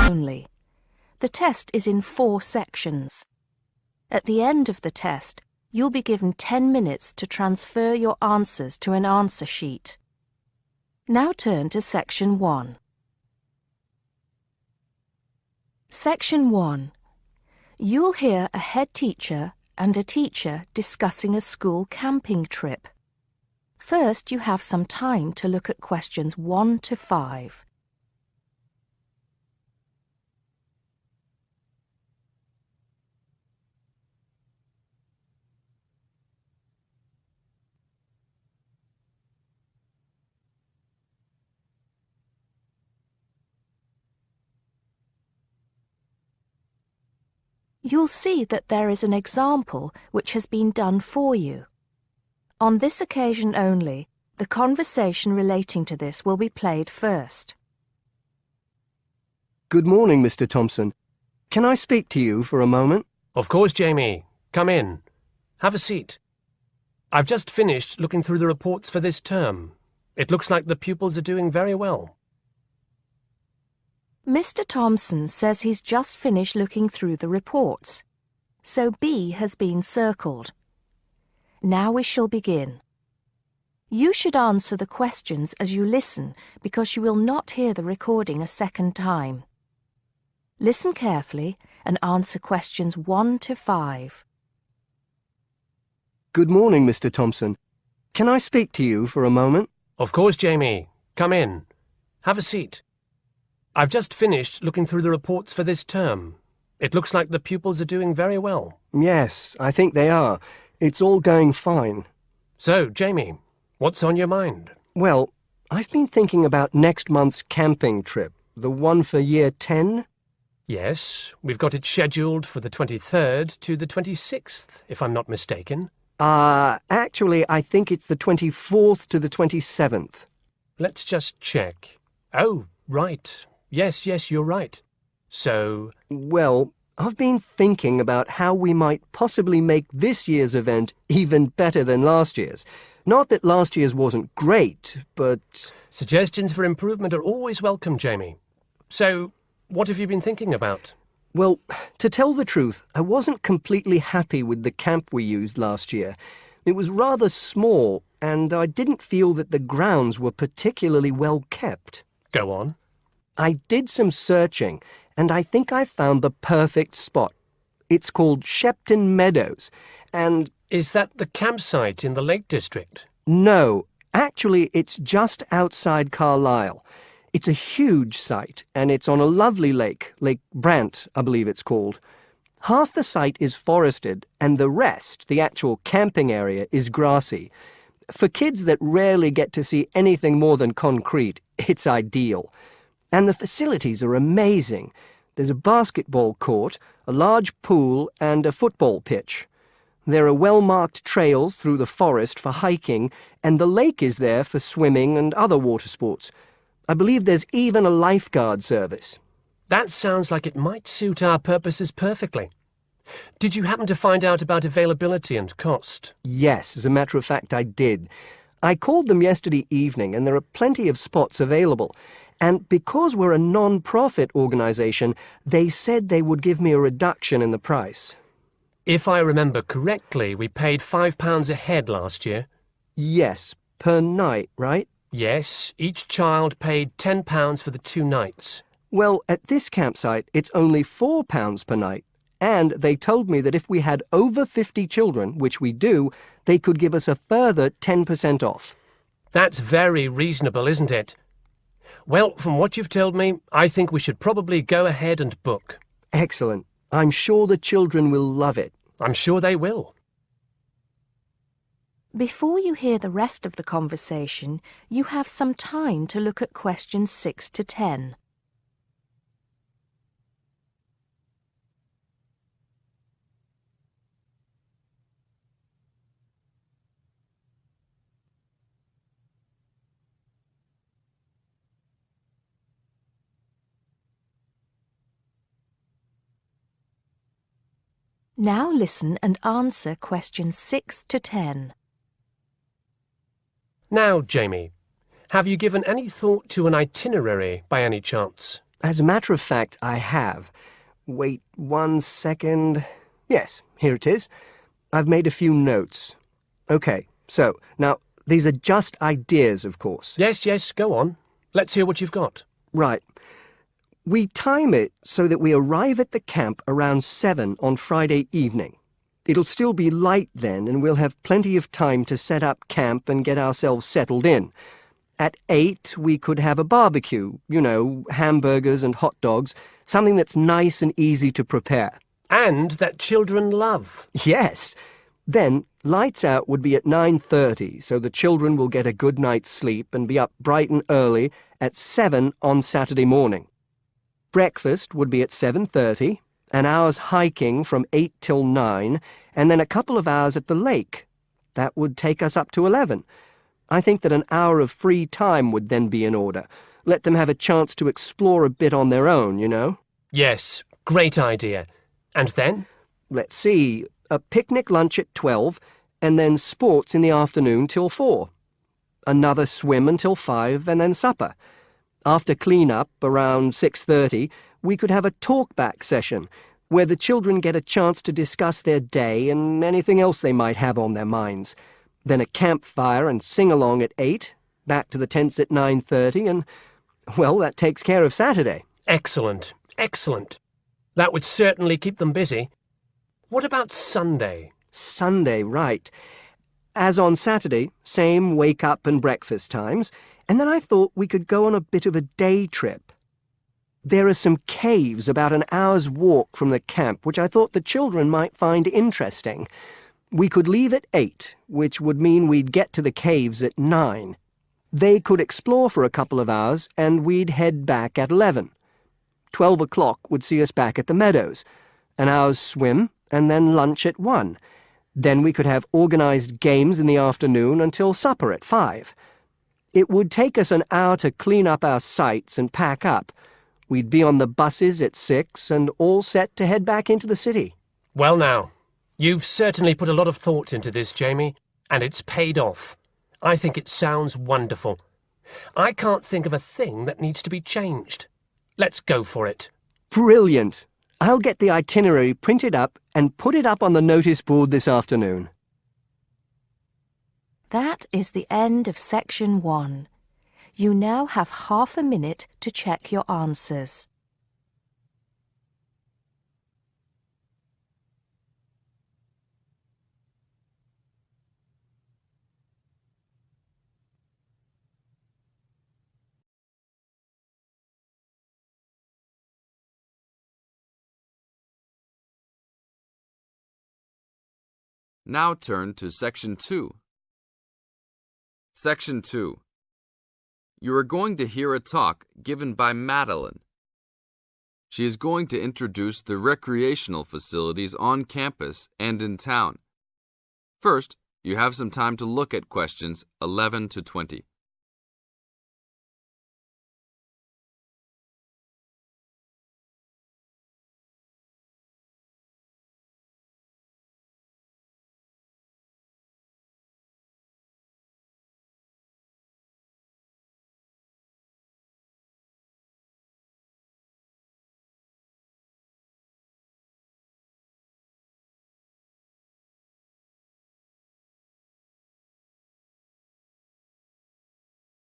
only. The test is in 4 sections. At the end of the test, you'll be given 10 minutes to transfer your answers to an answer sheet. Now turn to Section 1. Section 1. You'll hear a head teacher and a teacher discussing a school camping trip. First, you have some time to look at questions 1 to 5. You'll see that there is an example which has been done for you. On this occasion only, the conversation relating to this will be played first. Good morning, Mr. Thompson. Can I speak to you for a moment? Of course, Jamie. Come in. Have a seat. I've just finished looking through the reports for this term. It looks like the pupils are doing very well. Mr. Thompson says he's just finished looking through the reports, so B has been circled. Now we shall begin. You should answer the questions as you listen because you will not hear the recording a second time. Listen carefully and answer questions 1 to 5. Good morning, Mr. Thompson. Can I speak to you for a moment? Of course, Jamie. Come in. Have a seat. I've just finished looking through the reports for this term. It looks like the pupils are doing very well. Yes, I think they are. It's all going fine. So, Jamie, what's on your mind? Well, I've been thinking about next month's camping trip, the one for Year 10. Yes, we've got it scheduled for the 23rd to the 26th, if I'm not mistaken. Actually, I think it's the 24th to the 27th. Let's just check. Oh, right. Yes, you're right. So... Well, I've been thinking about how we might possibly make this year's event even better than last year's. Not that last year's wasn't great, but... Suggestions for improvement are always welcome, Jamie. So, what have you been thinking about? Well, to tell the truth, I wasn't completely happy with the camp we used last year. It was rather small, and I didn't feel that the grounds were particularly well kept. Go on. I did some searching, and I think I found the perfect spot. It's called Shepton Meadows, and... Is that the campsite in the Lake District? No, actually it's just outside Carlisle. It's a huge site, and it's on a lovely lake, Lake Brant, I believe it's called. Half the site is forested, and the rest, the actual camping area, is grassy. For kids that rarely get to see anything more than concrete, it's ideal. And the facilities are amazing. There's a basketball court, a large pool, and a football pitch. There are well-marked trails through the forest for hiking, and the lake is there for swimming and other water sports. I believe there's even a lifeguard service. That sounds like it might suit our purposes perfectly. Did you happen to find out about availability and cost? Yes, as a matter of fact, I did. I called them yesterday evening, and there are plenty of spots available. And because we're a non-profit organisation, they said they would give me a reduction in the price. If I remember correctly, we paid £5 a head last year. Yes, per night, right? Yes, each child paid £10 for the 2 nights. Well, at this campsite, it's only £4 per night. And they told me that if we had over 50 children, which we do, they could give us a further 10% off. That's very reasonable, isn't it? Well, from what you've told me, I think we should probably go ahead and book. Excellent. I'm sure the children will love it. I'm sure they will. Before you hear the rest of the conversation, you have some time to look at questions 6 to 10. Now listen and answer questions 6 to 10. Now, Jamie, have you given any thought to an itinerary by any chance? As a matter of fact, I have. Wait 1 second. Yes, here it is. I've made a few notes. Okay, so, now, these are just ideas, of course. Yes, go on. Let's hear what you've got. Right. We time it so that we arrive at the camp around 7 on Friday evening. It'll still be light then, and we'll have plenty of time to set up camp and get ourselves settled in. At 8, we could have a barbecue, hamburgers and hot dogs, something that's nice and easy to prepare. And that children love. Yes. Then, lights out would be at 9:30, so the children will get a good night's sleep and be up bright and early at 7 on Saturday morning. Breakfast would be at 7:30, an hour's hiking from 8 till 9, and then a couple of hours at the lake. That would take us up to 11. I think that an hour of free time would then be in order. Let them have a chance to explore a bit on their own, Yes, great idea. And then? Let's see, a picnic lunch at 12, and then sports in the afternoon till 4. Another swim until 5, and then supper. After clean-up, around 6:30, we could have a talk-back session, where the children get a chance to discuss their day and anything else they might have on their minds. Then a campfire and sing-along at 8, back to the tents at 9:30, and, well, that takes care of Saturday. Excellent. That would certainly keep them busy. What about Sunday? Sunday, right. As on Saturday, same wake-up and breakfast times, and then I thought we could go on a bit of a day trip. There are some caves about an hour's walk from the camp, which I thought the children might find interesting. We could leave at 8, which would mean we'd get to the caves at 9. They could explore for a couple of hours, and we'd head back at 11. 12 o'clock would see us back at the meadows. An hour's swim, and then lunch at 1. Then we could have organised games in the afternoon until supper at 5. It would take us an hour to clean up our sites and pack up. We'd be on the buses at 6 and all set to head back into the city. Well now, you've certainly put a lot of thought into this, Jamie, and it's paid off. I think it sounds wonderful. I can't think of a thing that needs to be changed. Let's go for it. Brilliant. I'll get the itinerary printed up and put it up on the notice board this afternoon. That is the end of section 1. You now have half a minute to check your answers. Now turn to Section 2. Section 2. You are going to hear a talk given by Madeline. She is going to introduce the recreational facilities on campus and in town. First, you have some time to look at questions 11 to 20.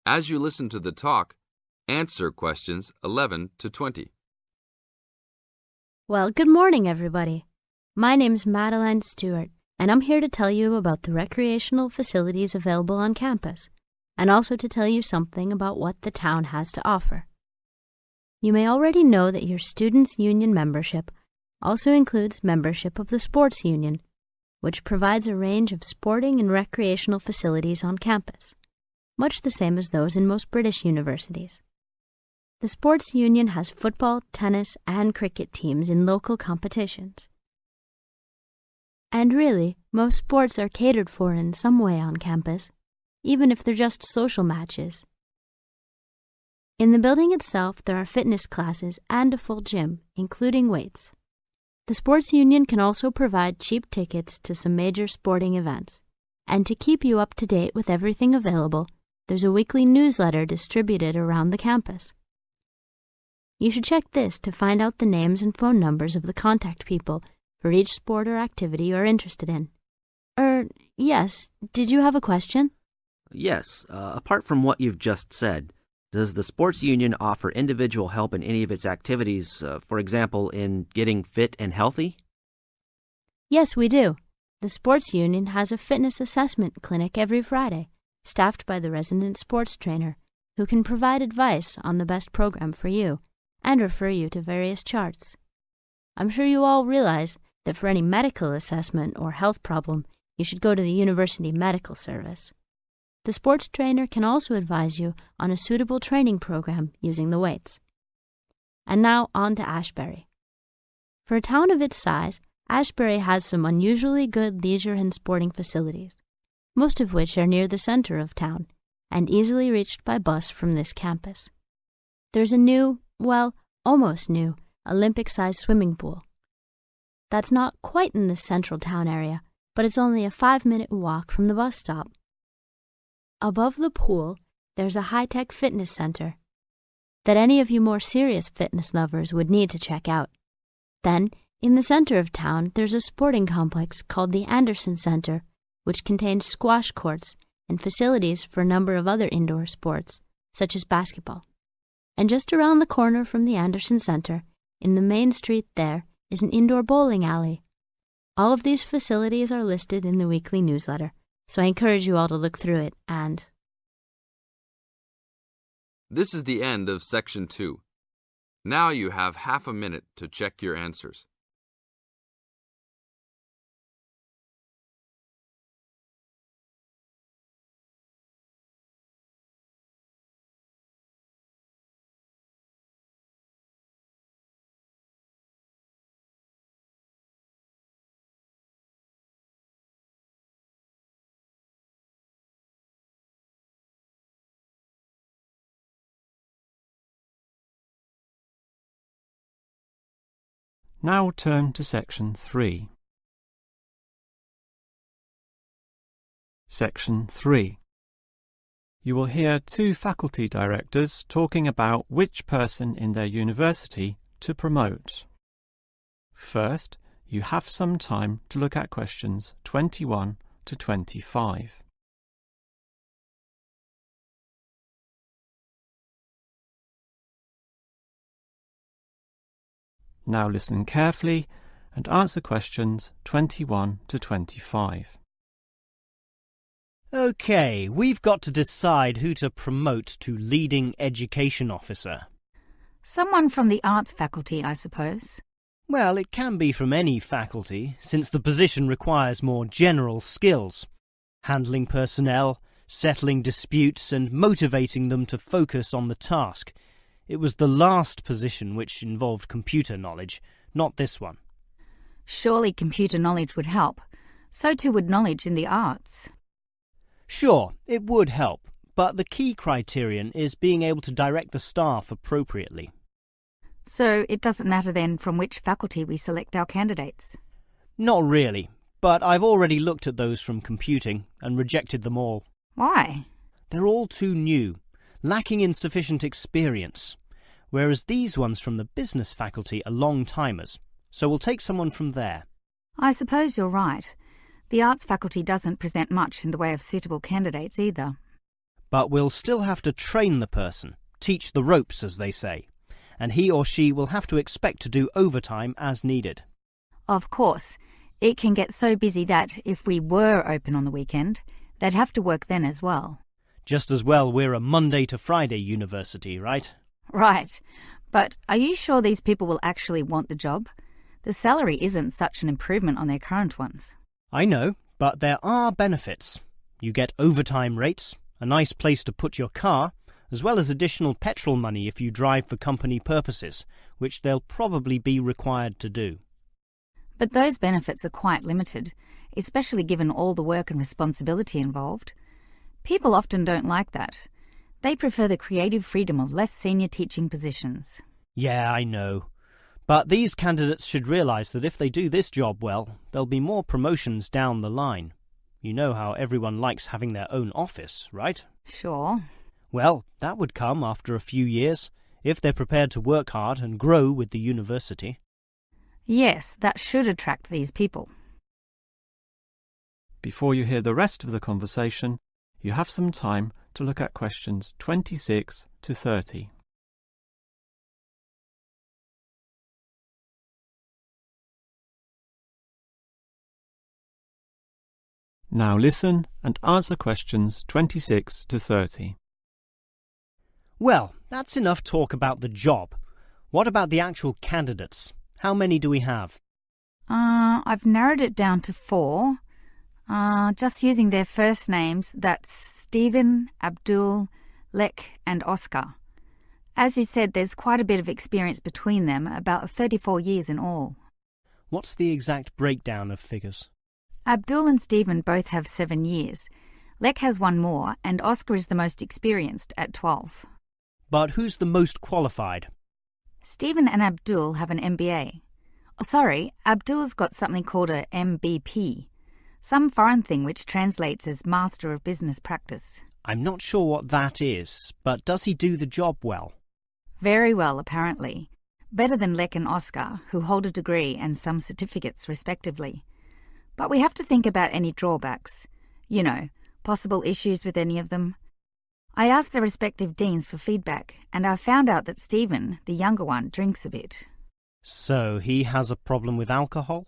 As you listen to the talk, answer questions 11 to 20. Well, good morning, everybody. My name's Madeline Stewart, and I'm here to tell you about the recreational facilities available on campus, and also to tell you something about what the town has to offer. You may already know that your Students' Union membership also includes membership of the Sports Union, which provides a range of sporting and recreational facilities on campus, much the same as those in most British universities. The Sports Union has football, tennis, and cricket teams in local competitions. And really, most sports are catered for in some way on campus, even if they're just social matches. In the building itself, there are fitness classes and a full gym, including weights. The Sports Union can also provide cheap tickets to some major sporting events. And to keep you up to date with everything available, there's a weekly newsletter distributed around the campus. You should check this to find out the names and phone numbers of the contact people for each sport or activity you're interested in. Yes, did you have a question? Yes, apart from what you've just said, does the sports union offer individual help in any of its activities, for example, in getting fit and healthy? Yes, we do. The sports union has a fitness assessment clinic every Friday, staffed by the resident sports trainer, who can provide advice on the best program for you and refer you to various charts. I'm sure you all realize that for any medical assessment or health problem, you should go to the University Medical Service. The sports trainer can also advise you on a suitable training program using the weights. And now on to Ashbury. For a town of its size, Ashbury has some unusually good leisure and sporting facilities, most of which are near the center of town and easily reached by bus from this campus. There's a new, well, almost new, Olympic-sized swimming pool. That's not quite in the central town area, but it's only a 5-minute walk from the bus stop. Above the pool, there's a high-tech fitness center that any of you more serious fitness lovers would need to check out. Then, in the center of town, there's a sporting complex called the Anderson Center, which contains squash courts and facilities for a number of other indoor sports, such as basketball. And just around the corner from the Anderson Center, in the main street there, is an indoor bowling alley. All of these facilities are listed in the weekly newsletter, so I encourage you all to look through it and... This is the end of Section 2. Now you have half a minute to check your answers. Now turn to Section 3. Section 3. You will hear two faculty directors talking about which person in their university to promote. First, you have some time to look at questions 21 to 25. Now listen carefully and answer questions 21 to 25. OK, we've got to decide who to promote to leading education officer. Someone from the arts faculty, I suppose. Well, it can be from any faculty, since the position requires more general skills. Handling personnel, settling disputes and motivating them to focus on the task. It was the last position which involved computer knowledge, not this one. Surely computer knowledge would help. So too would knowledge in the arts. Sure, it would help, but the key criterion is being able to direct the staff appropriately. So it doesn't matter then from which faculty we select our candidates? Not really, but I've already looked at those from computing and rejected them all. Why? They're all too new, lacking in sufficient experience, whereas these ones from the business faculty are long-timers, so we'll take someone from there. I suppose you're right. The arts faculty doesn't present much in the way of suitable candidates either. But we'll still have to train the person, teach the ropes, as they say, and he or she will have to expect to do overtime as needed. Of course, it can get so busy that, if we were open on the weekend, they'd have to work then as well. Just as well we're a Monday to Friday university, right? Right. But are you sure these people will actually want the job? The salary isn't such an improvement on their current ones. I know, but there are benefits. You get overtime rates, a nice place to put your car, as well as additional petrol money if you drive for company purposes, which they'll probably be required to do. But those benefits are quite limited, especially given all the work and responsibility involved. People often don't like that. They prefer the creative freedom of less senior teaching positions. Yeah, I know. But these candidates should realise that if they do this job well, there'll be more promotions down the line. You know how everyone likes having their own office, right? Sure. Well, that would come after a few years. if they're prepared to work hard and grow with the university. Yes, that should attract these people. Before you hear the rest of the conversation, you have some time to look at questions 26 to 30. Now listen and answer questions 26 to 30. Well, that's enough talk about the job. What about the actual candidates? How many do we have? I've narrowed it down to 4. Just using their first names, that's Stephen, Abdul, Lek and Oscar. As you said, there's quite a bit of experience between them, about 34 years in all. What's the exact breakdown of figures? Abdul and Stephen both have 7 years. Lek has 1 more, and Oscar is the most experienced at 12. But who's the most qualified? Stephen and Abdul have an MBA. Oh, sorry, Abdul's got something called a MBP, some foreign thing which translates as Master of Business Practice. I'm not sure what that is, but does he do the job well? Very well, apparently. Better than Lek and Oscar, who hold a degree and some certificates respectively. But we have to think about any drawbacks. You know, possible issues with any of them. I asked their respective deans for feedback, and I found out that Stephen, the younger one, drinks a bit. So he has a problem with alcohol?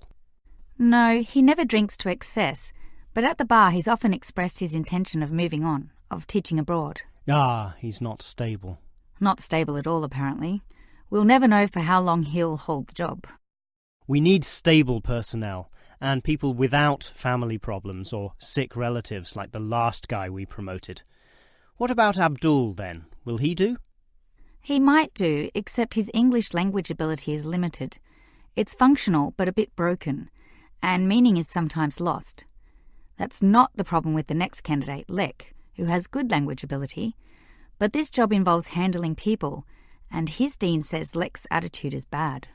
No, he never drinks to excess, but at the bar he's often expressed his intention of moving on, of teaching abroad. Ah, he's not stable. Not stable at all, apparently. We'll never know for how long he'll hold the job. We need stable personnel, and people without family problems or sick relatives like the last guy we promoted. What about Abdul, then? Will he do? He might do, except his English language ability is limited. It's functional, but a bit broken, and meaning is sometimes lost. That's not the problem with the next candidate, Lek, who has good language ability. But this job involves handling people, and his dean says Lek's attitude is bad.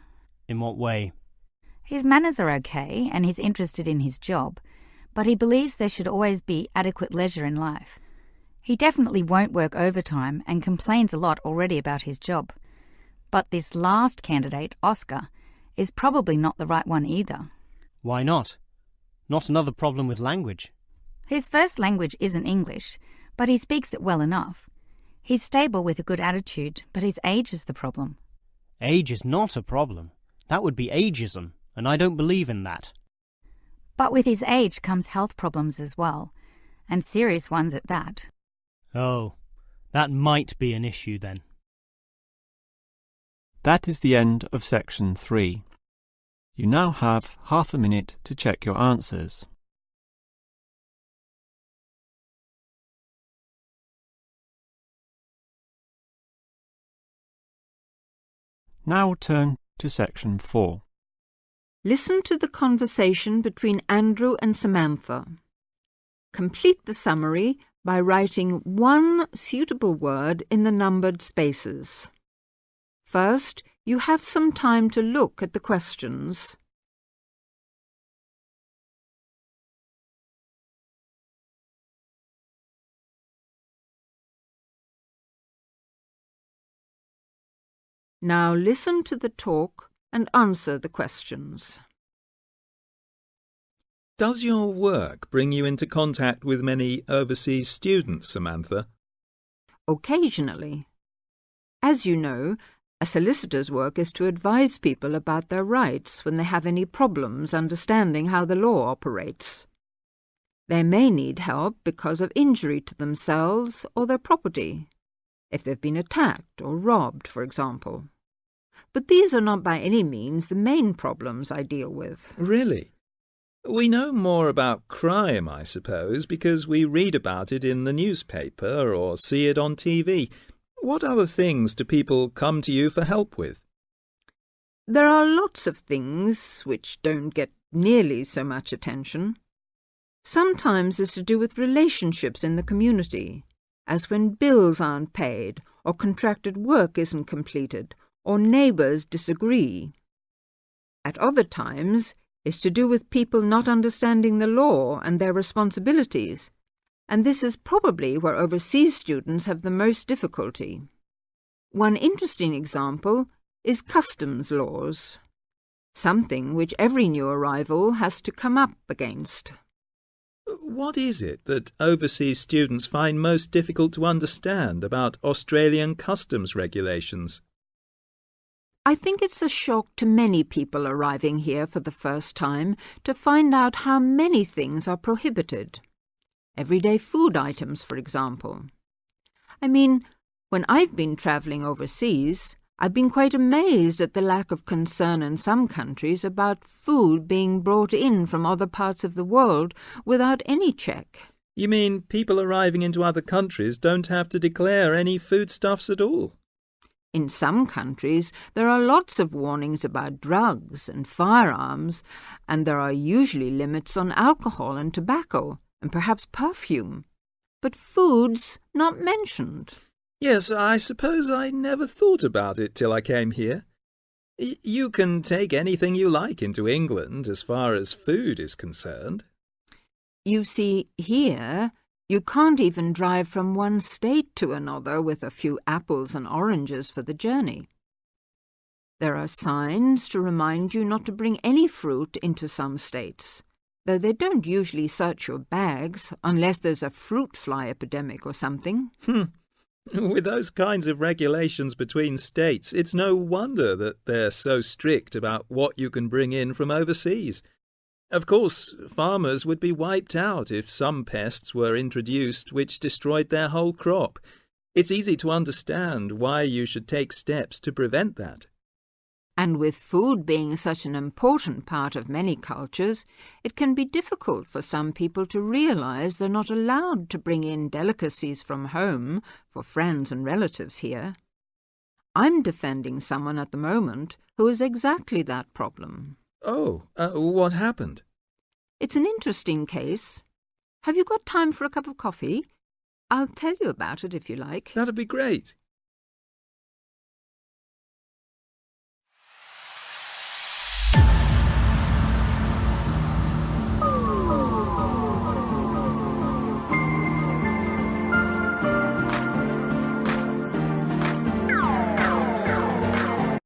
In what way? His manners are okay, and he's interested in his job, but he believes there should always be adequate leisure in life. He definitely won't work overtime and complains a lot already about his job. But this last candidate, Oscar, is probably not the right one either. Why not? Not another problem with language. His first language isn't English, but he speaks it well enough. He's stable with a good attitude, but his age is the problem. Age is not a problem. That would be ageism, and I don't believe in that. But with his age comes health problems as well, and serious ones at that. Oh, that might be an issue then. That is the end of section 3. You now have half a minute to check your answers. Now turn to section 4. Listen to the conversation between Andrew and Samantha. Complete the summary by writing one suitable word in the numbered spaces. First, you have some time to look at the questions. Now listen to the talk and answer the questions. Does your work bring you into contact with many overseas students, Samantha? Occasionally. As you know, a solicitor's work is to advise people about their rights when they have any problems understanding how the law operates. They may need help because of injury to themselves or their property, if they've been attacked or robbed, for example. But these are not by any means the main problems I deal with. Really? We know more about crime, I suppose, because we read about it in the newspaper or see it on TV. What other things do people come to you for help with? There are lots of things which don't get nearly so much attention. Sometimes it's to do with relationships in the community, as when bills aren't paid or contracted work isn't completed or neighbours disagree. At other times, it's to do with people not understanding the law and their responsibilities, and this is probably where overseas students have the most difficulty. One interesting example is customs laws, something which every new arrival has to come up against. What is it that overseas students find most difficult to understand about Australian customs regulations? I think it's a shock to many people arriving here for the first time to find out how many things are prohibited. Everyday food items, for example. I mean, when I've been travelling overseas, I've been quite amazed at the lack of concern in some countries about food being brought in from other parts of the world without any check. You mean people arriving into other countries don't have to declare any foodstuffs at all? In some countries, there are lots of warnings about drugs and firearms, and there are usually limits on alcohol and tobacco, and perhaps perfume. But food's not mentioned. Yes, I suppose I never thought about it till I came here. You can take anything you like into England as far as food is concerned. You see, here, you can't even drive from one state to another with a few apples and oranges for the journey. There are signs to remind you not to bring any fruit into some states, though they don't usually search your bags unless there's a fruit fly epidemic or something. With those kinds of regulations between states, it's no wonder that they're so strict about what you can bring in from overseas. Of course, farmers would be wiped out if some pests were introduced which destroyed their whole crop. It's easy to understand why you should take steps to prevent that. And with food being such an important part of many cultures, it can be difficult for some people to realise they're not allowed to bring in delicacies from home for friends and relatives here. I'm defending someone at the moment who has exactly that problem. Oh, what happened? It's an interesting case. Have you got time for a cup of coffee? I'll tell you about it if you like. That'd be great.